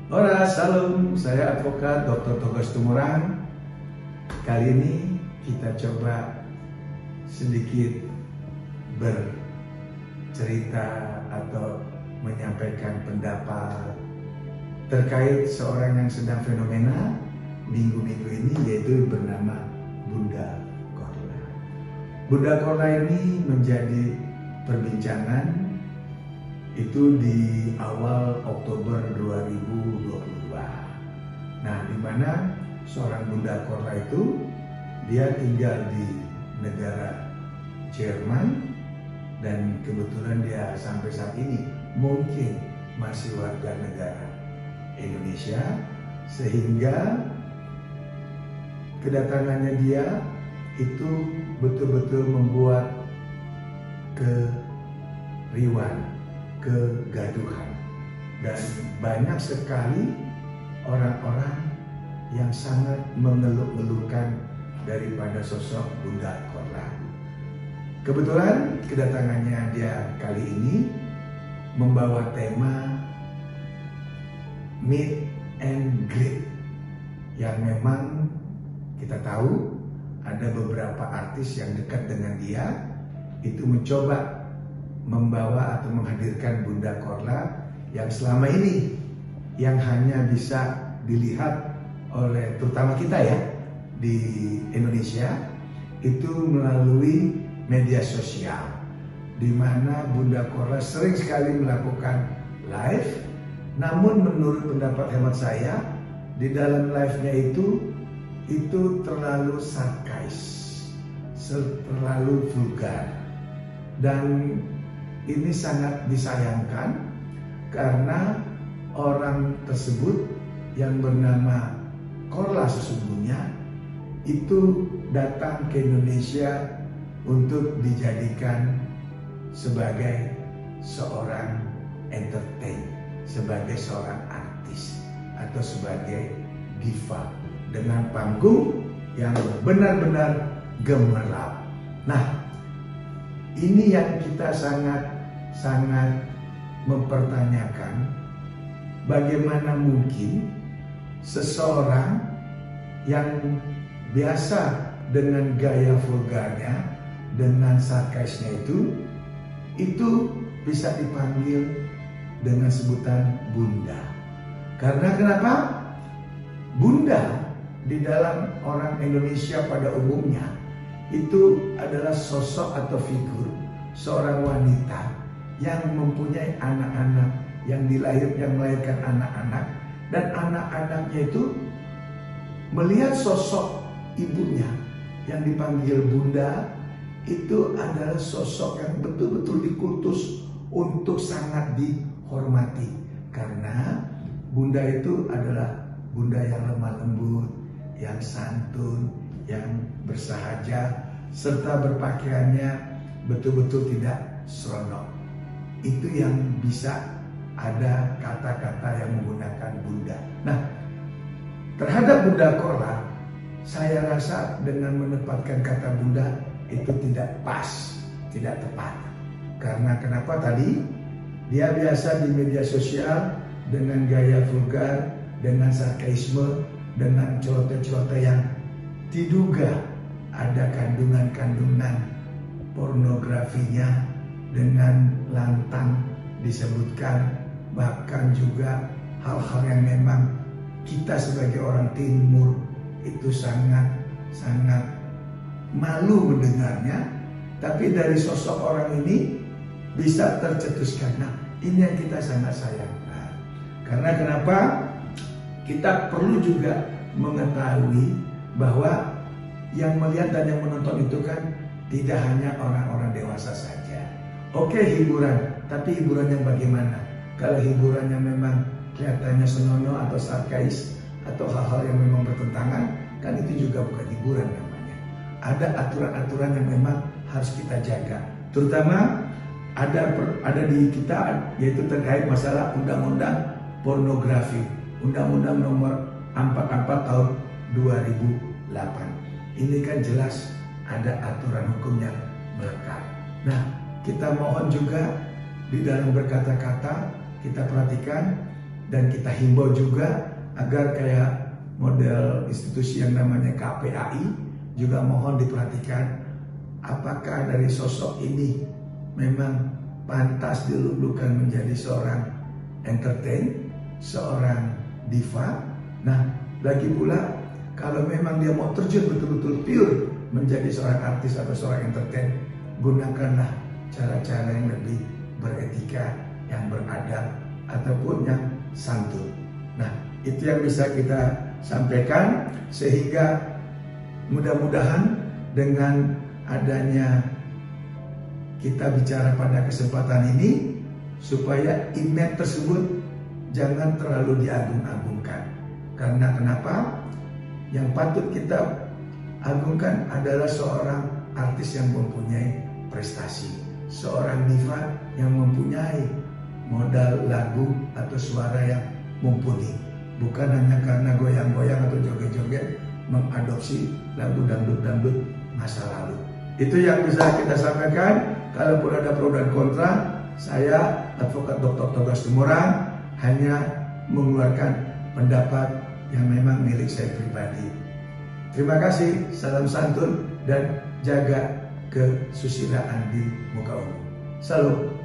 Ora, salam, saya advokat Dr. Togas Tumorang. Kali ini kita coba sedikit bercerita atau menyampaikan pendapat terkait seorang yang sedang fenomena minggu-minggu ini, yaitu bernama Bunda Korla. Bunda Korla ini menjadi perbincangan itu di awal Oktober 2022. Nah, di mana seorang Bunda Korla itu dia tinggal di negara Jerman dan kebetulan dia sampai saat ini mungkin masih warga negara Indonesia, sehingga kedatangannya dia itu betul-betul membuat keriuhan, kegaduhan, dan banyak sekali orang-orang yang sangat mengeluh-elukan daripada sosok Bunda Korla. Kebetulan kedatangannya dia kali ini membawa tema meet and greet, yang memang kita tahu ada beberapa artis yang dekat dengan dia itu mencoba membawa atau menghadirkan Bunda Korla yang selama ini yang hanya bisa dilihat oleh terutama kita ya di Indonesia itu melalui media sosial, di mana Bunda Korla sering sekali melakukan live. Namun menurut pendapat hemat saya, di dalam live-nya itu terlalu sarkais, terlalu vulgar, dan ini sangat disayangkan karena orang tersebut yang bernama Korla sesungguhnya itu datang ke Indonesia untuk dijadikan sebagai seorang entertain, sebagai seorang artis atau sebagai diva dengan panggung yang benar-benar gemerlap. Nah, ini yang kita sangat mempertanyakan, bagaimana mungkin seseorang yang biasa dengan gaya vulgarnya, dengan sarkasnya itu bisa dipanggil dengan sebutan Bunda. Karena kenapa? Bunda di dalam orang Indonesia pada umumnya itu adalah sosok atau figur seorang wanita yang mempunyai anak-anak, yang melahirkan anak-anak, dan anak-anaknya itu melihat sosok ibunya yang dipanggil Bunda itu adalah sosok yang betul-betul dikultus untuk sangat dihormati, karena Bunda itu adalah Bunda yang lemah lembut, yang santun, yang bersahaja, serta berpakaiannya betul-betul tidak seronok. Itu yang bisa ada kata-kata yang menggunakan Bunda. Nah, terhadap Bunda Korla, saya rasa dengan menempatkan kata Bunda itu tidak pas, tidak tepat. Karena kenapa tadi? Dia biasa di media sosial dengan gaya vulgar, dengan sarkasme, dengan celoteh-celoteh yang diduga ada kandungan-kandungan pornografinya, dengan lantang disebutkan, bahkan juga hal-hal yang memang kita sebagai orang timur itu sangat malu mendengarnya, tapi dari sosok orang ini bisa tercetuskan. Nah, ini yang kita sangat sayangkan. Karena kenapa? Kita perlu juga mengetahui bahwa yang melihat dan yang menonton itu kan tidak hanya orang-orang dewasa saja. Oke, hiburan, tapi hiburan yang bagaimana? Kalau hiburannya memang kelihatannya senonoh atau sarkais atau hal-hal yang memang bertentangan, kan itu juga bukan hiburan namanya. Ada aturan-aturan yang memang harus kita jaga. Terutama ada di kita, yaitu terkait masalah undang-undang pornografi, Undang-Undang Nomor 44 Tahun 2008. Ini kan jelas ada aturan hukum yang melekat. Nah, kita mohon juga di dalam berkata-kata kita perhatikan dan kita himbau juga agar kayak model institusi yang namanya KPAI juga mohon diperhatikan apakah dari sosok ini memang pantas dilulukan menjadi seorang entertain, seorang diva. Nah, lagi pula kalau memang dia mau terjun betul-betul pure menjadi seorang artis atau seorang entertain, gunakanlah cara-cara yang lebih beretika, yang beradab, ataupun yang santun. Nah, itu yang bisa kita sampaikan, sehingga mudah-mudahan dengan adanya kita bicara pada kesempatan ini, supaya image tersebut jangan terlalu diagung-agungkan. Karena kenapa? Yang patut kita agungkan adalah seorang artis yang mempunyai prestasi, seorang diva yang mempunyai modal lagu atau suara yang mumpuni, bukan hanya karena goyang-goyang atau joget-joget mengadopsi lagu dangdut-dangdut masa lalu. Itu yang bisa kita sampaikan. Kalaupun ada pro dan kontra, saya Advokat Dr. Togas Tumorang hanya mengeluarkan pendapat yang memang milik saya pribadi. Terima kasih, salam santun dan jaga kesusilaan di muka umum. Salam.